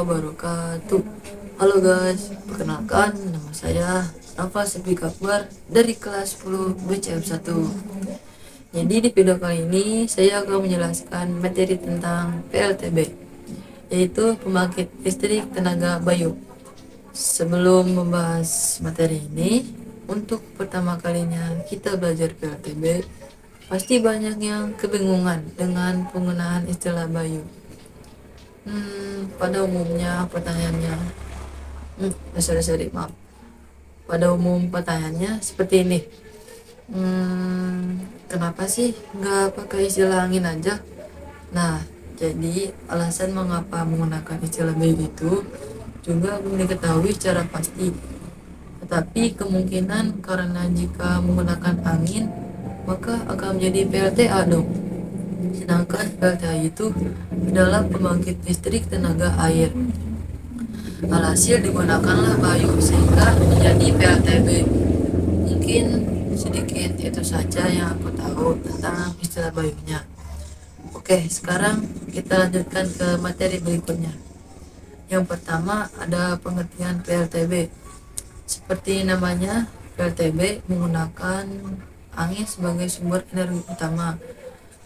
wabarakatuh. Halo guys, perkenalkan nama saya Rafa Sepik Akbar dari kelas 10 BCM1. Jadi di video kali ini saya akan menjelaskan materi tentang PLTB, yaitu pembangkit listrik tenaga bayu. Sebelum membahas materi ini, untuk pertama kalinya kita belajar PLTB, pasti banyak yang kebingungan dengan penggunaan istilah bayu. Pada umumnya pertanyaannya, maaf. Pada umum pertanyaannya seperti ini. Kenapa sih nggak pakai istilah angin aja? Nah, jadi alasan mengapa menggunakan istilah bayu itu juga belum diketahui secara pasti. Tetapi kemungkinan karena jika menggunakan angin, maka akan menjadi PLTA dong. Sedangkan PLTA itu adalah pembangkit listrik tenaga air. Alhasil digunakanlah bayu sehingga menjadi PLTB. Mungkin sedikit itu saja yang aku tahu tentang istilah bayunya. Oke, sekarang kita lanjutkan ke materi berikutnya. Yang pertama ada pengertian PLTB. Seperti namanya, PLTB menggunakan angin sebagai sumber energi utama.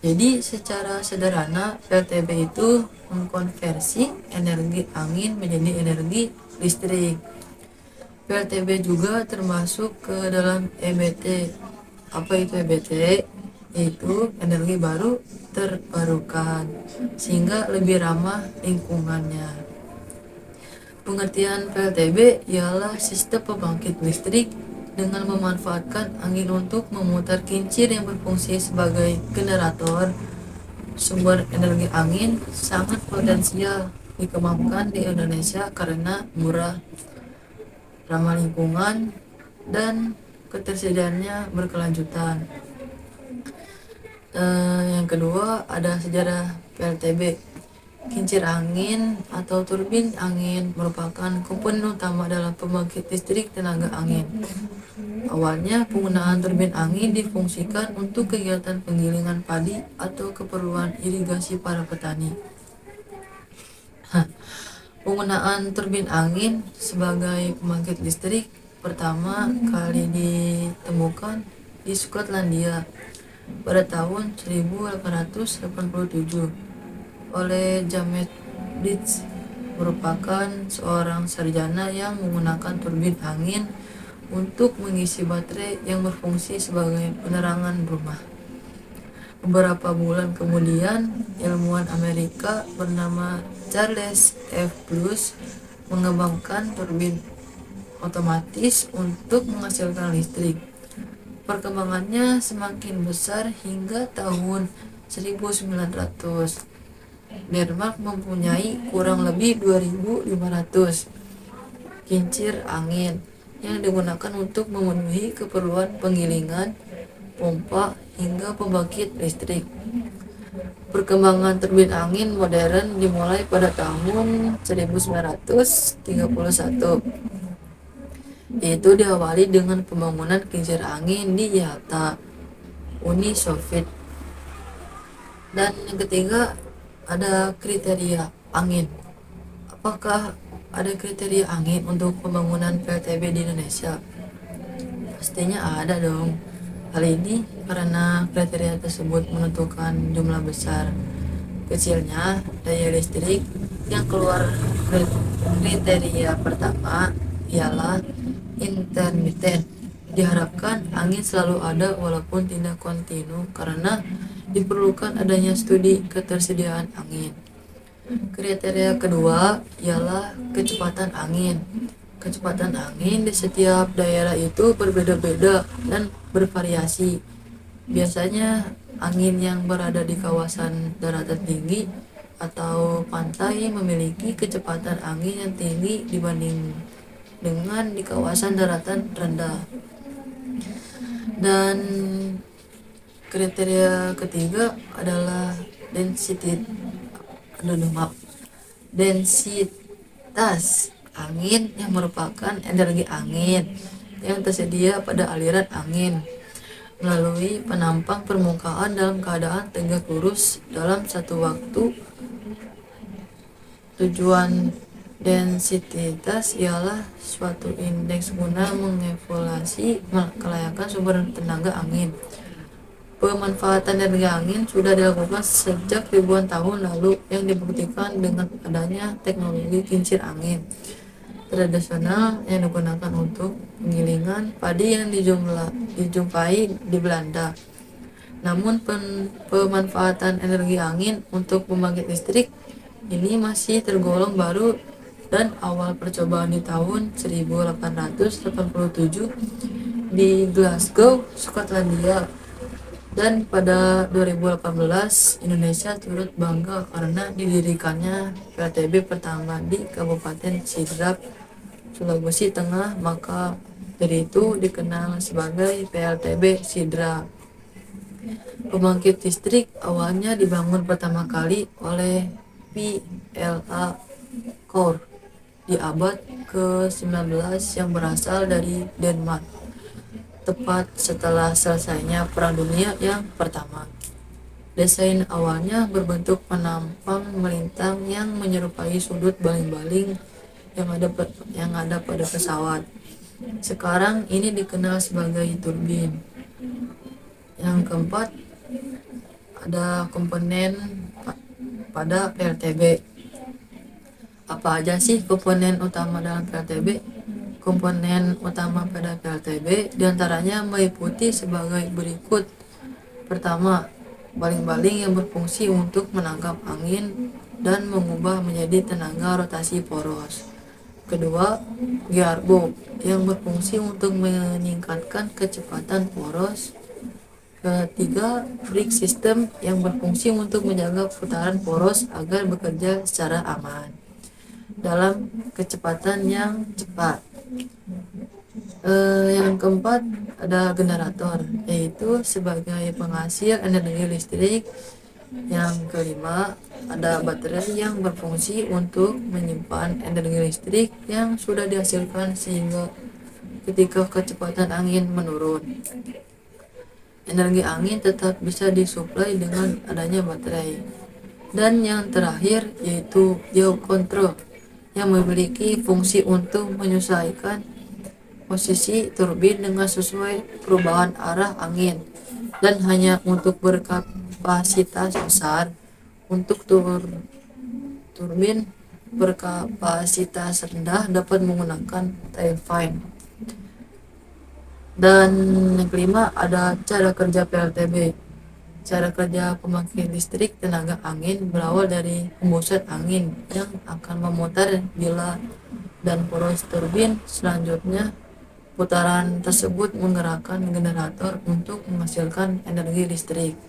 Jadi secara sederhana PLTB itu mengkonversi energi angin menjadi energi listrik. PLTB juga termasuk ke dalam EBT. Apa itu EBT? Yaitu energi baru terbarukan, sehingga lebih ramah lingkungannya. Pengertian PLTB ialah sistem pembangkit listrik dengan memanfaatkan angin untuk memutar kincir yang berfungsi sebagai generator. Sumber energi angin sangat potensial dikembangkan di Indonesia karena murah, ramah lingkungan, dan ketersediaannya berkelanjutan. Yang kedua ada sejarah PLTB. Kincir angin atau turbin angin merupakan komponen utama dalam pembangkit listrik tenaga angin. Awalnya penggunaan turbin angin difungsikan untuk kegiatan penggilingan padi atau keperluan irigasi para petani. Penggunaan turbin angin sebagai pembangkit listrik pertama kali ditemukan di Skotlandia pada tahun 1887 oleh James Bridge, merupakan seorang sarjana yang menggunakan turbin angin untuk mengisi baterai yang berfungsi sebagai penerangan rumah. Beberapa bulan kemudian, ilmuwan Amerika bernama Charles F. Blues mengembangkan turbin otomatis untuk menghasilkan listrik. Perkembangannya semakin besar hingga tahun 1900. Denmark mempunyai kurang lebih 2.500 kincir angin yang digunakan untuk memenuhi keperluan penggilingan, pompa, hingga pembangkit listrik. Perkembangan turbin angin modern dimulai pada tahun 1931, yaitu diawali dengan pembangunan kincir angin di Yalta, Uni Soviet. Dan yang ketiga ada kriteria angin. Apakah ada kriteria angin untuk pembangunan PLTB di Indonesia? Pastinya ada dong. Hal ini karena kriteria tersebut menentukan jumlah besar kecilnya daya listrik yang keluar. Kriteria pertama ialah intermittent. Diharapkan angin selalu ada walaupun tidak kontinu karena diperlukan adanya studi ketersediaan angin. Kriteria kedua ialah kecepatan angin. Kecepatan angin di setiap daerah itu berbeda-beda dan bervariasi. Biasanya angin yang berada di kawasan daratan tinggi atau pantai memiliki kecepatan angin yang tinggi dibanding dengan di kawasan daratan rendah. Dan kriteria ketiga adalah densitas angin yang merupakan energi angin yang tersedia pada aliran angin melalui penampang permukaan dalam keadaan tegak lurus dalam satu waktu. Tujuan Densitas ialah suatu indeks guna mengevaluasi kelayakan sumber tenaga angin. Pemanfaatan energi angin sudah dilakukan sejak ribuan tahun lalu yang dibuktikan dengan adanya teknologi kincir angin tradisional yang digunakan untuk penggilingan padi yang dijumpai di Belanda. Namun pemanfaatan energi angin untuk pembangkit listrik ini masih tergolong baru dan awal percobaan di tahun 1887 di Glasgow, Skotlandia. Dan pada 2018 Indonesia turut bangga karena didirikannya PLTB pertama di Kabupaten Sidrap, Sulawesi Tengah, maka dari itu dikenal sebagai PLTB Sidrap. Pembangkit listrik awalnya dibangun pertama kali oleh PLA Core di abad ke-19 yang berasal dari Denmark, tepat setelah selesainya Perang Dunia yang Pertama. Desain awalnya berbentuk penampang melintang yang menyerupai sudut baling-baling yang ada pada pesawat. Sekarang ini dikenal sebagai turbin. Yang keempat, ada komponen pada PLTB. Apa aja sih komponen utama dalam PLTB? Komponen utama pada PLTB diantaranya meliputi sebagai berikut. Pertama, baling-baling yang berfungsi untuk menangkap angin dan mengubah menjadi tenaga rotasi poros. Kedua, gearbox yang berfungsi untuk meningkatkan kecepatan poros. Ketiga, brake system yang berfungsi untuk menjaga putaran poros agar bekerja secara aman dalam kecepatan yang cepat. Yang keempat, ada generator, yaitu sebagai penghasil energi listrik. Yang kelima, ada baterai yang berfungsi untuk menyimpan energi listrik yang sudah dihasilkan sehingga ketika kecepatan angin menurun, energi angin tetap bisa disuplai dengan adanya baterai. Dan yang terakhir yaitu yaw control yang memiliki fungsi untuk menyesuaikan posisi turbin dengan sesuai perubahan arah angin dan hanya untuk berkapasitas besar. Untuk turbin berkapasitas rendah dapat menggunakan tail fan. Dan yang kelima, ada cara kerja PLTB. Cara kerja pembangkit listrik tenaga angin berawal dari hembusan angin yang akan memutar bilah dan poros turbin. Selanjutnya, putaran tersebut menggerakkan generator untuk menghasilkan energi listrik.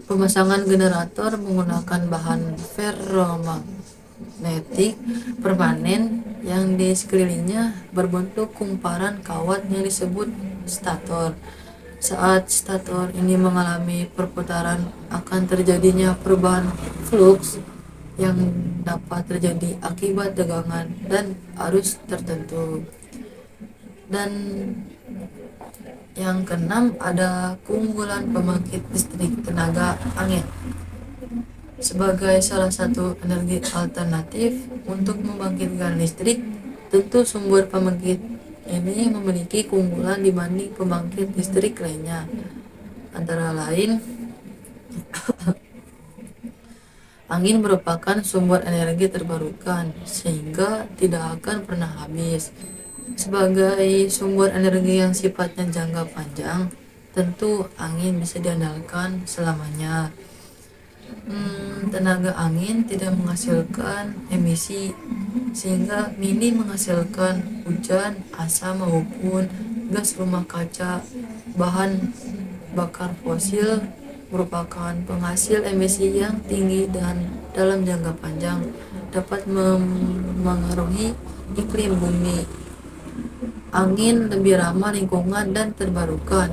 Pemasangan generator menggunakan bahan ferromagnetik permanen yang di sekelilingnya berbentuk kumparan kawat yang disebut stator. Saat stator ini mengalami perputaran, akan terjadinya perubahan flux yang dapat terjadi akibat tegangan dan arus tertentu. Dan yang keenam, ada keunggulan pembangkit listrik tenaga angin. Sebagai salah satu energi alternatif untuk membangkitkan listrik, tentu sumber pembangkit ini memiliki keunggulan dibanding pembangkit listrik lainnya. Antara lain, angin merupakan sumber energi terbarukan sehingga tidak akan pernah habis. Sebagai sumber energi yang sifatnya jangka panjang, tentu angin bisa diandalkan selamanya. Tenaga angin tidak menghasilkan emisi sehingga minim menghasilkan hujan, asap maupun gas rumah kaca. Bahan bakar fosil merupakan penghasil emisi yang tinggi dan dalam jangka panjang dapat mempengaruhi iklim bumi. Angin lebih ramah lingkungan dan terbarukan.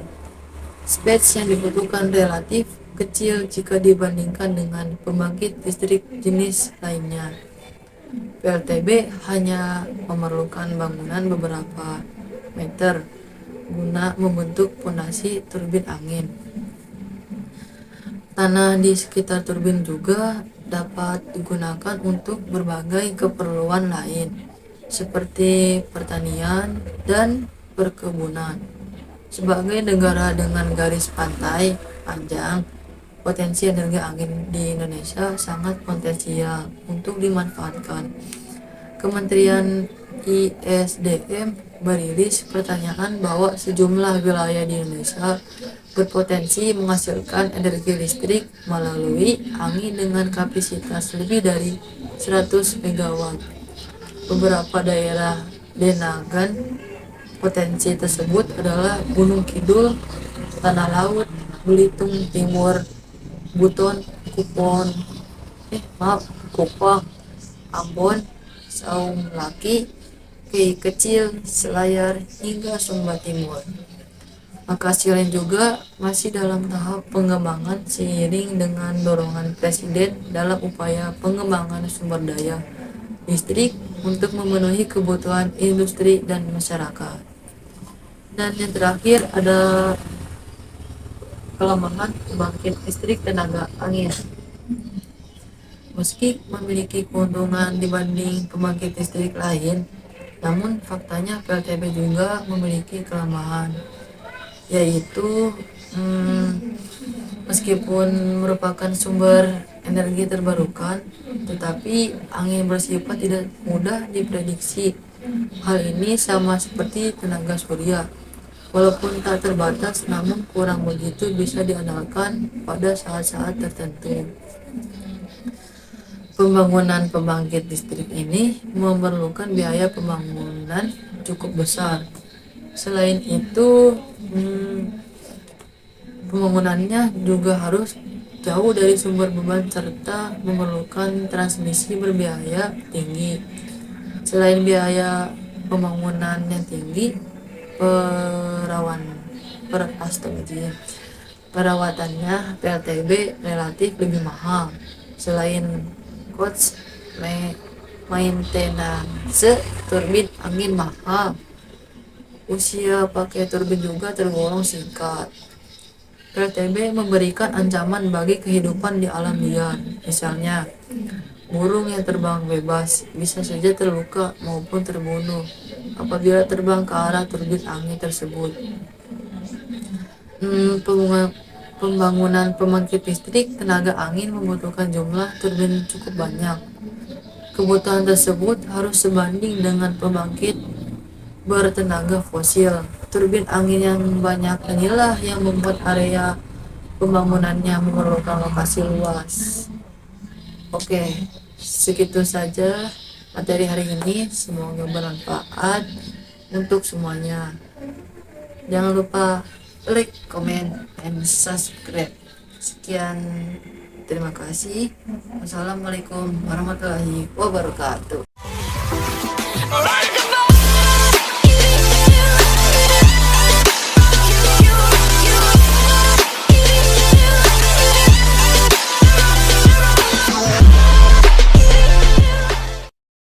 Space yang dibutuhkan relatif kecil jika dibandingkan dengan pembangkit listrik jenis lainnya. PLTB hanya memerlukan bangunan beberapa meter guna membentuk fondasi turbin angin. Tanah di sekitar turbin juga dapat digunakan untuk berbagai keperluan lain seperti pertanian dan perkebunan. Sebagai negara dengan garis pantai panjang, potensi energi angin di Indonesia sangat potensial untuk dimanfaatkan. Kementerian ISDM merilis pertanyaan bahwa sejumlah wilayah di Indonesia berpotensi menghasilkan energi listrik melalui angin dengan kapasitas lebih dari 100 MW. Beberapa daerah dengan potensi tersebut adalah Gunung Kidul, Tanah Laut, Belitung Timur, Buton, Kupang, Ambon, Saung Laki, Kei Kecil, Selayar, hingga Sumba Timur. Lokasi lain juga masih dalam tahap pengembangan seiring dengan dorongan Presiden dalam upaya pengembangan sumber daya listrik untuk memenuhi kebutuhan industri dan masyarakat. Dan yang terakhir ada kelemahan pembangkit listrik tenaga angin. Meski memiliki keuntungan dibanding pembangkit listrik lain, namun faktanya PLTB juga memiliki kelemahan, yaitu meskipun merupakan sumber energi terbarukan, tetapi angin bersifat tidak mudah diprediksi. Hal ini sama seperti tenaga surya. Walaupun tak terbatas, namun kurang begitu bisa diandalkan pada saat-saat tertentu. Pembangunan pembangkit listrik ini memerlukan biaya pembangunan cukup besar. Selain itu, pembangunannya juga harus jauh dari sumber beban serta memerlukan transmisi berbiaya tinggi. Selain biaya pembangunan yang tinggi, perawatannya PLTB relatif lebih mahal. Selain cost maintenance turbin angin mahal, usia pakai turbin juga tergolong singkat. PLTB memberikan ancaman bagi kehidupan di alam liar. Misalnya, burung yang terbang bebas bisa saja terluka maupun terbunuh apabila terbang ke arah turbin angin tersebut. Pembangunan pembangkit listrik tenaga angin membutuhkan jumlah turbin cukup banyak. Kebutuhan tersebut harus sebanding dengan pembangkit bertenaga fosil. Turbin angin yang banyak inilah yang membuat area pembangunannya memerlukan lokasi luas. Oke, segitu saja materi hari ini. Semoga bermanfaat untuk semuanya. Jangan lupa like, comment, and subscribe. Sekian, terima kasih. Wassalamualaikum warahmatullahi wabarakatuh.